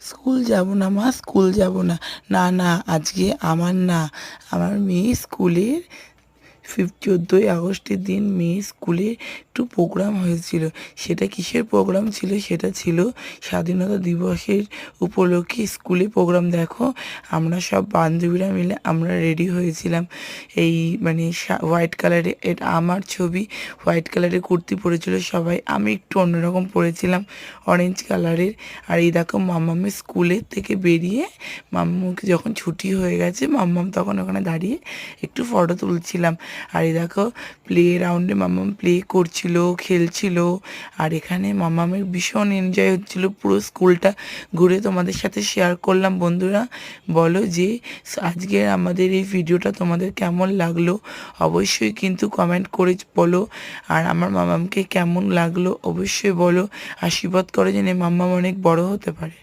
School যাব না মা, স্কুল যাব না। না না, আজকে আমার না, আমার মেয়ে স্কুলের 14ই আগস্টের দিন মেয়ে স্কুলে একটু প্রোগ্রাম হয়েছিল। সেটা কিসের প্রোগ্রাম ছিল? সেটা ছিল স্বাধীনতা দিবসের উপলক্ষে স্কুলে প্রোগ্রাম। দেখো, আমরা সব বান্ধবীরা মিলে আমরা রেডি হয়েছিলাম। এই মানে হোয়াইট কালারে, এটা আমার ছবি, হোয়াইট কালারের কুর্তি পরেছিল সবাই, আমি একটু অন্যরকম পরেছিলাম অরেঞ্জ কালারের। আর এই দেখো মাম্মামের স্কুলের থেকে বেরিয়ে মাম্মুকে যখন ছুটি হয়ে গেছে, মাম্মাম তখন ওখানে দাঁড়িয়ে একটু ফটো তুলছিলাম। আর এই দেখো প্লে গ্রাউন্ডে মাম্মাম প্লে করছিল, খেলছিল। আর এখানে মাম্মামের ভীষণ এনজয় হচ্ছিল। পুরো স্কুলটা ঘুরে তোমাদের সাথে শেয়ার করলাম। বন্ধুরা, বলো যে আজকের আমাদের এই ভিডিওটা তোমাদের কেমন লাগলো অবশ্যই কিন্তু কমেন্ট করে বলো। আর আমার মাম্মামকে কেমন লাগলো অবশ্যই বলো। আশীর্বাদ করো যেন মাম্মাম অনেক বড় হতে পারে।